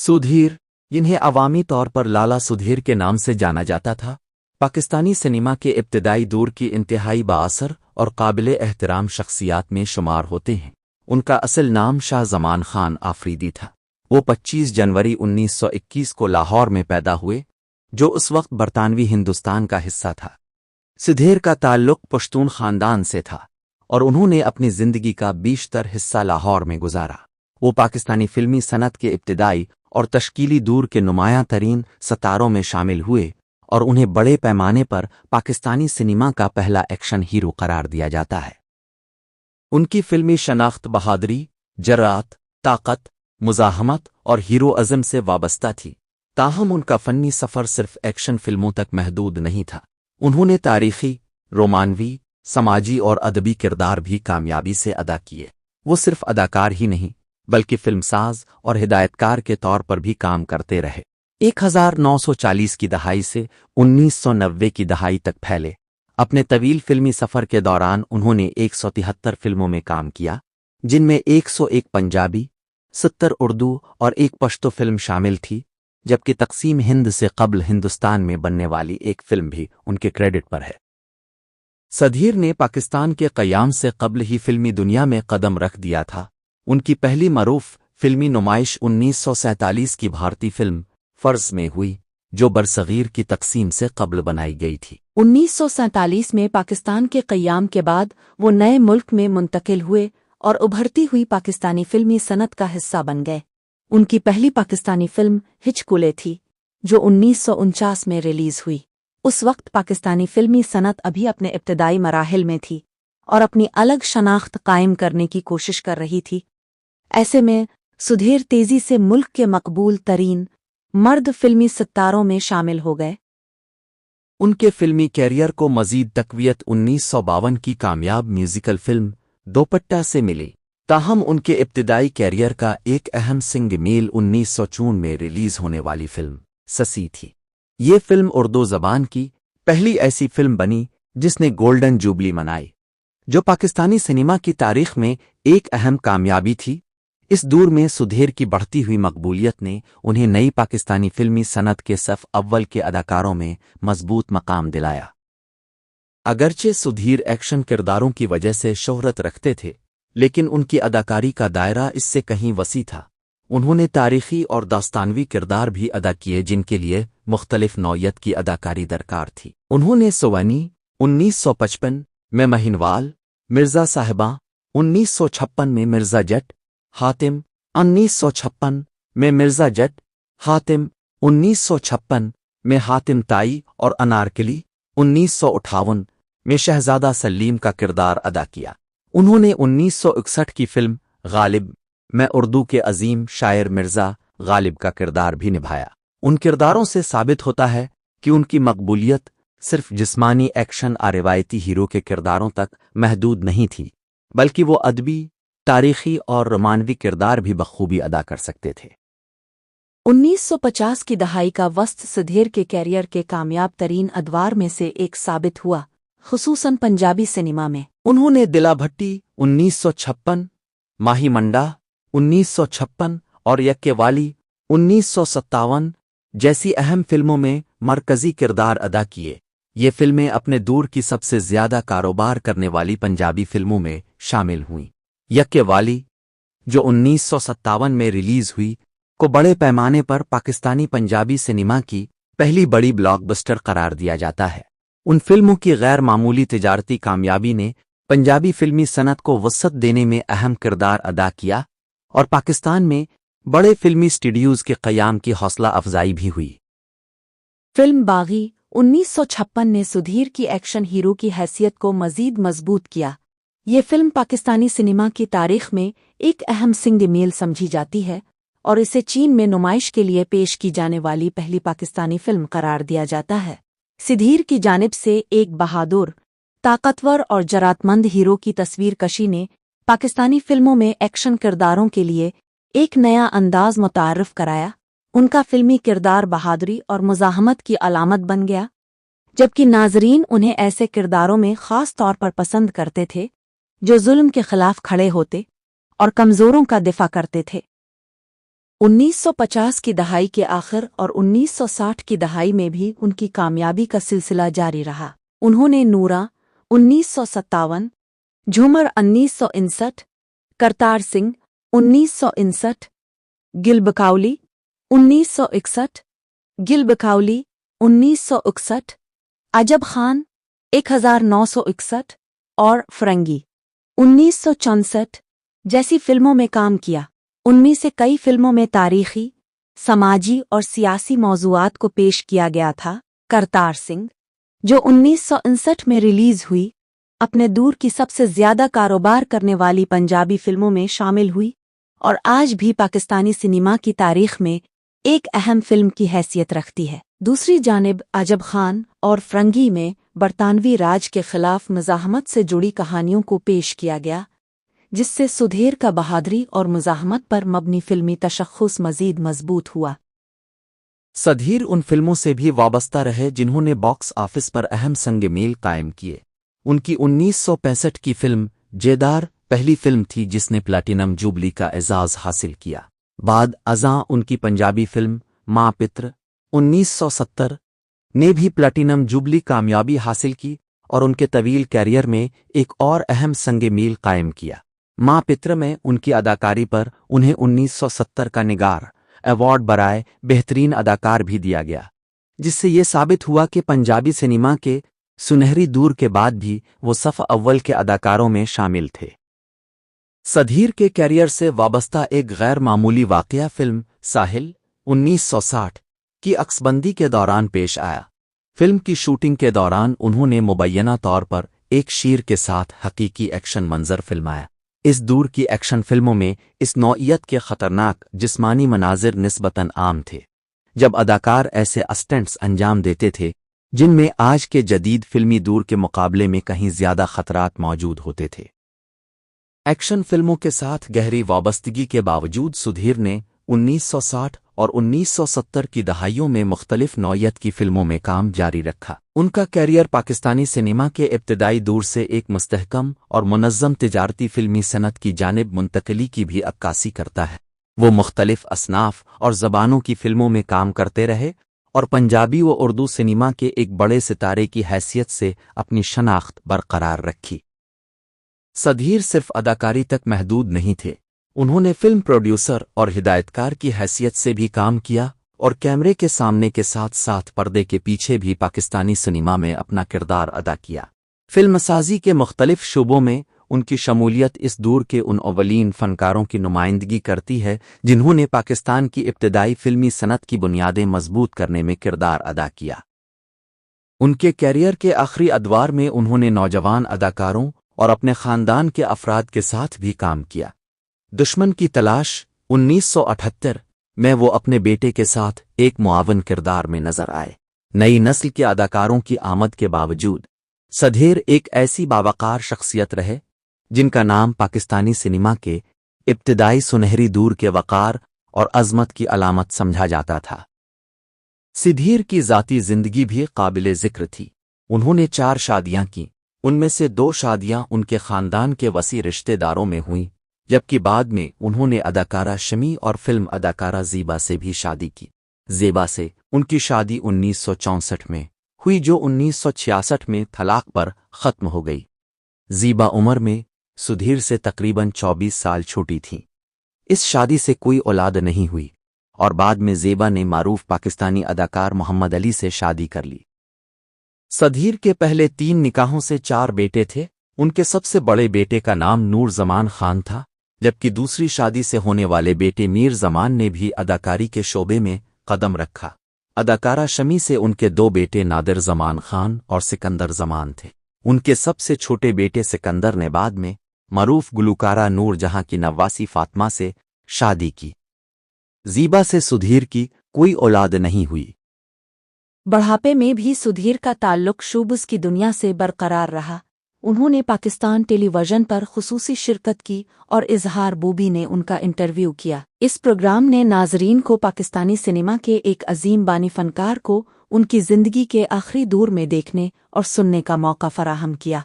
सुधीर, जिन्हें अवामी तौर पर लाला सुधीर के नाम से जाना जाता था, पाकिस्तानी सिनेमा के इब्तदाई दौर की इंतहाई बाअसर और काबिल एहतराम शख्सियात में शुमार होते हैं। उनका असल नाम शाह ज़मान खान आफरीदी था। वो 25 जनवरी 1921 को लाहौर में पैदा हुए, जो उस वक्त बरतानवी हिंदुस्तान का हिस्सा था। सुधीर का ताल्लुक पश्तून खानदान से था और उन्होंने अपनी जिंदगी का बीशतर हिस्सा लाहौर में गुजारा। वो पाकिस्तानी फिल्मी सनत के इब्तदाई और तश्कीली दूर के नुमायां तरीन सितारों में शामिल हुए और उन्हें बड़े पैमाने पर पाकिस्तानी सिनेमा का पहला एक्शन हीरो करार दिया जाता है। उनकी फिल्मी शनाख्त बहादुरी, जरात, ताकत, मुजाहमत और हीरो अज़म से वाबस्ता थी। ताहम उनका फन्नी सफ़र सिर्फ एक्शन फिल्मों तक महदूद नहीं था। उन्होंने तारीखी, रोमानवी, समाजी और अदबी किरदार भी कामयाबी से अदा किए। वो सिर्फ अदाकार ही नहीं बल्कि फिल्मसाज और हिदायतकार के तौर पर भी काम करते रहे। 1940 की दहाई से 1990 की दहाई तक फैले अपने तवील फिल्मी सफ़र के दौरान उन्होंने 173 फिल्मों में काम किया, जिनमें 101 पंजाबी, 70 उर्दू और एक पश्तो फिल्म शामिल थी, जबकि तकसीम हिंद से कबल हिंदुस्तान में बनने वाली एक फिल्म भी उनके क्रेडिट पर है। सुधीर ने पाकिस्तान के क़याम से कबल ही फिल्मी दुनिया में कदम रख दिया था। उनकी पहली मरूफ फिल्मी नुमाइश 1947 की भारतीय फिल्म फर्ज में हुई, जो बरसगीर की तकसीम से कबल बनाई गई थी। 1947 में पाकिस्तान के क़याम के बाद वो नए मुल्क में मुंतकिल हुए और उभरती हुई पाकिस्तानी फिल्मी सनत का हिस्सा बन गए। उनकी पहली पाकिस्तानी फिल्म हिचकुले थी, जो 1949 में रिलीज हुई। उस वक्त पाकिस्तानी फिल्मी सनत अभी अपने इब्तदाई मराहिल में थी और अपनी अलग शनाख्त कायम करने की कोशिश कर रही थी। ऐसे में सुधीर तेजी से मुल्क के मकबूल तरीन मर्द फिल्मी सितारों में शामिल हो गए। उनके फिल्मी कैरियर को मजीद तकवीत 1952 की कामयाब म्यूजिकल फिल्म दोपट्टा से मिली। ताहम उनके इब्तदाई कैरियर का एक अहम सिंग मील 1954 में रिलीज होने वाली फिल्म ससी थी। ये फिल्म उर्दू ज़बान की पहली ऐसी फिल्म बनी जिसने गोल्डन जुबली मनाई, जो पाकिस्तानी सिनेमा की तारीख में एक अहम कामयाबी थी। इस दौर में सुधीर की बढ़ती हुई मकबूलियत ने उन्हें नई पाकिस्तानी फिल्मी सनत के सफ़ अव्वल के अदाकारों में मजबूत मकाम दिलाया। अगरचे सुधीर एक्शन किरदारों की वजह से शोहरत रखते थे, लेकिन उनकी अदाकारी का दायरा इससे कहीं वसी था। उन्होंने तारीखी और दास्तानवी किरदार भी अदा किए, जिनके लिए मुख्तलिफ नौयत की अदाकारी दरकार थी। उन्होंने सोवनी 1955 में महिनवाल, मिर्ज़ा साहिबा 1956 में मिर्ज़ा जट, हातिम 1956 में मिर्ज़ा जट, हातिम 1956 में हातिम ताई और अनारकली 1958 में शहजादा सलीम का किरदार अदा किया। उन्होंने 1961 की फिल्म गालिब में उर्दू के अजीम शायर मिर्ज़ा गालिब का किरदार भी निभाया। उन किरदारों से साबित होता है कि उनकी मकबूलियत सिर्फ जिस्मानी एक्शन और रिवायती हीरो के किरदारों तक महदूद नहीं थी, बल्कि वो अदबी, तारीखी और रोमानवी किरदार भी बखूबी अदा कर सकते थे। 1950 की दहाई का वस्त सुधीर के कैरियर के कामयाब तरीन अदवार में से एक साबित हुआ, खुसूसन पंजाबी सिनेमा में। उन्होंने दिला भट्टी 1956, माही मंडा 1956 और यक्के वाली 1957 जैसी अहम फिल्मों में मरकजी किरदार अदा किए। ये फिल्में अपने दौर की सबसे ज्यादा कारोबार करने वाली पंजाबी फिल्मों में शामिल हुईं। यक्के वाली, जो 1957 में रिलीज हुई, को बड़े पैमाने पर पाकिस्तानी पंजाबी सिनेमा की पहली बड़ी ब्लॉकबस्टर करार दिया जाता है। उन फिल्मों की गैर मामूली तिजारती कामयाबी ने पंजाबी फिल्मी सनत को वसअत देने में अहम किरदार अदा किया और पाकिस्तान में बड़े फिल्मी स्टूडियोज के क़याम की हौसला अफजाई भी हुई। फिल्म बागी 1956 ने सुधीर की एक्शन हीरो की हैसियत को मजीद मजबूत किया। ये फिल्म पाकिस्तानी सिनेमा की तारीख में एक अहम सिंग मील समझी जाती है और इसे चीन में नुमाइश के लिए पेश की जाने वाली पहली पाकिस्तानी फिल्म करार दिया जाता है। सुधीर की जानिब से एक बहादुर, ताकतवर और जरातमंद हीरो की तस्वीर कशी ने पाकिस्तानी फिल्मों में एक्शन किरदारों के लिए एक नया अंदाज मुतारफ कराया। उनका फिल्मी किरदार बहादुरी और मुजाहमत की अलामत बन गया, जबकि नाजरीन उन्हें ऐसे किरदारों में ख़ास तौर पर पसंद करते थे जो जुल्म के खिलाफ खड़े होते और कमज़ोरों का दिफा करते थे। 1950 की दहाई के आखिर और 1960 की दहाई में भी उनकी कामयाबी का सिलसिला जारी रहा। उन्होंने नूरा 1957, झूमर 1959, करतार सिंह 1959, गिलबकाउली 1961, गिलबकाउली 1961, अजब खान 1961 और फरंगी 1964 जैसी फिल्मों में काम किया। उनमें से कई फिल्मों में तारीखी, समाजी और सियासी मौज़ूआत को पेश किया गया था। करतार सिंह, जो 1959 में रिलीज़ हुई, अपने दूर की सबसे ज़्यादा कारोबार करने वाली पंजाबी फिल्मों में शामिल हुई और आज भी पाकिस्तानी सिनेमा की तारीख में एक अहम फिल्म की हैसियत रखती है। दूसरी जानिब अजब खान और फरंगी में बरतानवी राज के खिलाफ मज़ाहमत से जुड़ी कहानियों को पेश किया गया, जिससे सुधीर का बहादुरी और मुज़ाहमत पर मबनी फिल्मी तशख़्ख़ुस मज़ीद मजबूत हुआ। सुधीर उन फिल्मों से भी वाबस्ता रहे जिन्होंने बॉक्स ऑफिस पर अहम संग मील कायम किए। उनकी 1965 की फिल्म जेदार पहली फिल्म थी जिसने प्लैटिनम जुबली का एजाज़ हासिल किया। बाद अज़ां उनकी पंजाबी फिल्म माँ पित्र 1970 ने भी प्लैटिनम जुबली कामयाबी हासिल की और उनके तवील कैरियर में एक और अहम संग मील कायम किया। माँ पित्र में उनकी अदाकारी पर उन्हें 1970 का निगार अवार्ड बराए बेहतरीन अदाकार भी दिया गया, जिससे ये साबित हुआ कि पंजाबी सिनेमा के सुनहरी दौर के बाद भी वो सफ़ अव्वल के अदाकारों में शामिल थे। सुधीर के कैरियर से वाबस्ता एक गैर मामूली वाक़या फिल्म साहिल 1960 की अक्सबंदी के दौरान पेश आया। फिल्म की शूटिंग के दौरान उन्होंने मुबैना तौर पर एक शेर के साथ हकीकी एक्शन मंजर फिल्माया। इस दौर की एक्शन फिल्मों में इस नौइयत के खतरनाक जिस्मानी मनाजिर निस्बतन आम थे, जब अदाकार ऐसे स्टंट्स अंजाम देते थे जिनमें आज के जदीद फिल्मी दौर के मुकाबले में कहीं ज्यादा खतरात मौजूद होते थे। एक्शन फिल्मों के साथ गहरी वाबस्तगी के बावजूद सुधीर ने 1960 और 1970 की दहाइयों में मुख्तलिफ नौइयत की फिल्मों में काम जारी रखा। उनका कैरियर पाकिस्तानी सिनेमा के इब्तदाई दौर से एक मुस्तहकम और मुनज़्ज़म तिजारती फिल्मी सनत की जानिब मुंतकिली की भी अक्कासी करता है। वो मुख्तलिफ असनाफ और ज़बानों की फिल्मों में काम करते रहे और पंजाबी व उर्दू सिनेमा के एक बड़े सितारे की हैसियत से अपनी शनाख्त बरकरार रखी। सुधीर सिर्फ अदाकारी तक महदूद नहीं थे, उन्होंने फिल्म प्रोड्यूसर और हिदायतकार की हैसियत से भी काम किया और कैमरे के सामने के साथ साथ पर्दे के पीछे भी पाकिस्तानी सिनेमा में अपना किरदार अदा किया। फिल्मसाजी के मुख्तलिफ शोबों में उनकी शमूलियत इस दौर के उन अव्वलीन फनकारों की नुमाइंदगी करती है जिन्होंने पाकिस्तान की इब्तदाई फिल्मी सनत की बुनियादें मजबूत करने में किरदार अदा किया। उनके कैरियर के आखिरी अदवार में उन्होंने नौजवान अदाकारों और अपने ख़ानदान के अफराद के साथ भी काम किया। दुश्मन की तलाश 1978 में वो अपने बेटे के साथ एक मुआवन किरदार में नजर आए। नई नस्ल के अदाकारों की आमद के बावजूद सुधीर एक ऐसी बावकार शख्सियत रहे जिनका नाम पाकिस्तानी सिनेमा के इब्तदाई सुनहरी दौर के वक़ार और अज़मत की अलामत समझा जाता था। सुधीर की ज़ाती ज़िंदगी भी काबिल ज़िक्र थी। उन्होंने 4 शादियां की, उनमें से 2 शादियां उनके ख़ानदान के वसी रिश्तेदारों में हुईं, जबकि बाद में उन्होंने अदाकारा शमी और फिल्म अदाकारा ज़ीबा से भी शादी की। ज़ेबा से उनकी शादी 1964 में हुई, जो 1966 में तलाक पर ख़त्म हो गई। ज़ीबा उम्र में सुधीर से तकरीबन 24 साल छोटी थीं। इस शादी से कोई औलाद नहीं हुई और बाद में ज़ेबा ने मारूफ पाकिस्तानी अदाकार मोहम्मद अली से शादी कर ली। सुधीर के पहले 3 निकाहों से 4 बेटे थे। उनके सबसे बड़े बेटे का नाम नूर जमान खान था, जबकि दूसरी शादी से होने वाले बेटे मीर जमान ने भी अदाकारी के शोबे में कदम रखा। अदाकारा शमी से उनके 2 बेटे नादिर जमान खान और सिकंदर जमान थे। उनके सबसे छोटे बेटे सिकंदर ने बाद में मरूफ गुलकारा नूर जहां की नवासी फातिमा से शादी की। ज़ीबा से सुधीर की कोई औलाद नहीं हुई। बढ़ापे में भी सुधीर का ताल्लुक शोबिज़ की दुनिया से बरकरार रहा। उन्होंने पाकिस्तान टेलीविजन पर खुसूसी शिरकत की और इजहार बूबी ने उनका इंटरव्यू किया। इस प्रोग्राम ने नाजरीन को पाकिस्तानी सिनेमा के एक अजीम बानी फनकार को उनकी ज़िंदगी के आखिरी दौर में देखने और सुनने का मौका फराहम किया।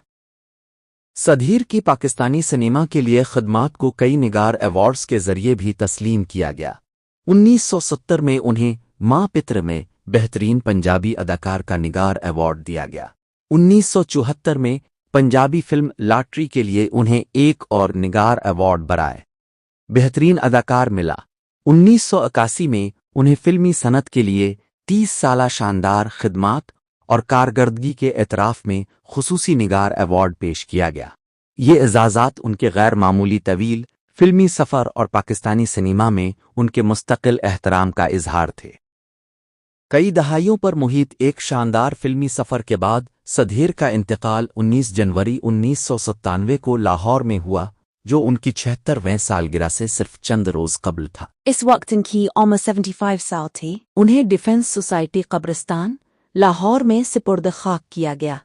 सुधीर की पाकिस्तानी सिनेमा के लिए खदमात को कई निगार अवार्ड्स के जरिए भी तस्लीम किया गया। 1970 में उन्हें माँ पित्र में बेहतरीन पंजाबी अदाकार का निगार अवार्ड दिया गया। 1974 में पंजाबी फिल्म लॉटरी के लिए उन्हें एक और निगार अवार्ड बराए बेहतरीन अदाकार मिला। 1981 में उन्हें फिल्मी सनत के लिए 30 साला शानदार खिदमात और कारकर्दगी के एतराफ़ में खुसूसी निगार अवार्ड पेश किया गया। ये एजाज़ात उनके गैर मामूली तवील फिल्मी सफ़र और पाकिस्तानी सिनेमा में उनके मुस्तकिल एहतराम का इजहार थे। कई दहाइयों पर मुहित एक शानदार फिल्मी सफ़र के बाद सुधीर का इंतकाल 19 जनवरी 1997 को लाहौर में हुआ, जो उनकी 76वें सालगिरह से सिर्फ चंद रोज कबल था। इस वक्त इनकी उम्र 75 साल थी। उन्हें डिफेंस सोसाइटी कब्रिस्तान लाहौर में सिपुर्द खाक किया गया।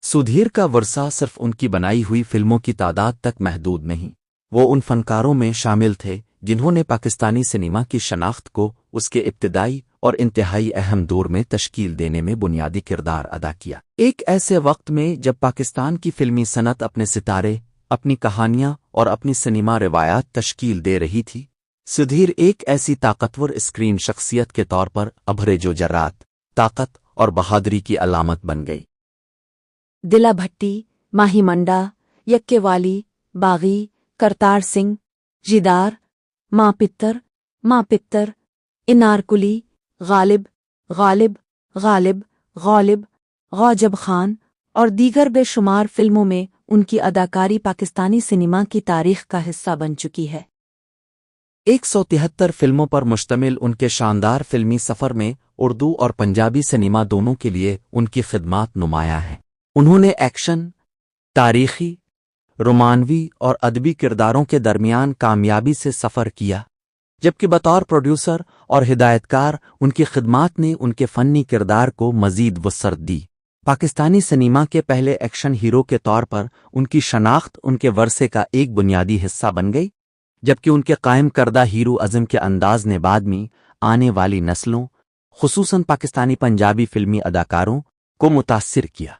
सुधीर का वर्सा सिर्फ उनकी बनाई हुई फिल्मों की तादाद तक महदूद नहीं, वो उन फनकारों में शामिल थे जिन्होंने पाकिस्तानी सिनेमा की शनाख्त को उसके इब्तिदाई और इंतहाई अहम दौर में तश्कील देने में बुनियादी किरदार अदा किया। एक ऐसे वक्त में जब पाकिस्तान की फिल्मी सनत अपने सितारे, अपनी कहानियां और अपनी सिनेमा रिवायात तश्कील दे रही थी, सुधीर एक ऐसी ताकतवर स्क्रीन शख्सियत के तौर पर अभरे जो जर्रात, ताकत और बहादुरी की अलामत बन गई। दिला भट्टी, माही मंडा, यक्केवाली, बागी, करतार सिंह, जिदार, माँ पित्तर, इनारकुली, गालिब, गौजब खान और दीगर बेशुमार फिल्मों में उनकी अदाकारी पाकिस्तानी सिनेमा की तारीख का हिस्सा बन चुकी है। 173 फिल्मों पर मुश्तमिल उनके शानदार फिल्मी सफ़र में उर्दू और पंजाबी सिनेमा दोनों के लिए उनकी खिदमात नुमायां हैं। उन्होंने एक्शन, तारीखी, रोमानवी और अदबी किरदारों के दरमियान कामयाबी से सफ़र किया, जबकि बतौर प्रोड्यूसर और हिदायतकार उनकी खिदमात ने उनके फ़न्नी किरदार को मज़ीद वसअत दी। पाकिस्तानी सिनेमा के पहले एक्शन हीरो के तौर पर उनकी शनाख्त उनके वर्से का एक बुनियादी हिस्सा बन गई, जबकि उनके कायम करदा हीरो अज़म के अंदाज ने बाद में आने वाली नस्लों, खुसूसन पाकिस्तानी पंजाबी फिल्मी अदाकारों को मुतासिर किया।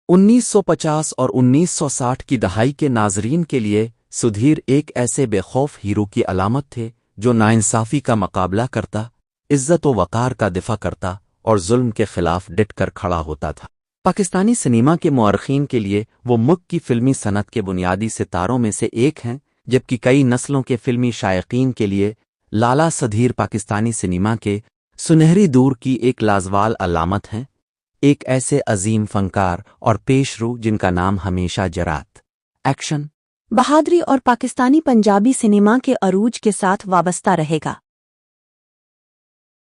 1950 और 1960 की दहाई के नाजरीन के लिए सुधीर एक ऐसे बेखौफ हीरो की अलामत थे जो नाइंसाफ़ी का मुकाबला करता, इज़्ज़त व वक़ार का दिफा करता और जुल्म के खिलाफ डट कर खड़ा होता था। पाकिस्तानी सिनेमा के मुअर्रिखीन के लिए वो मुल्क की फिल्मी सनत के बुनियादी सितारों में से एक हैं, जबकि कई नस्लों के फिल्मी शायकीन के लिए लाला सुधीर पाकिस्तानी सिनेमा के सुनहरी दौर की एक लाजवाल अलामत हैं, एक ऐसे अजीम फनकार और पेशरू जिनका नाम हमेशा जरात, एक्शन, बहादुरी और पाकिस्तानी पंजाबी सिनेमा के अरूज के साथ वाबस्ता रहेगा।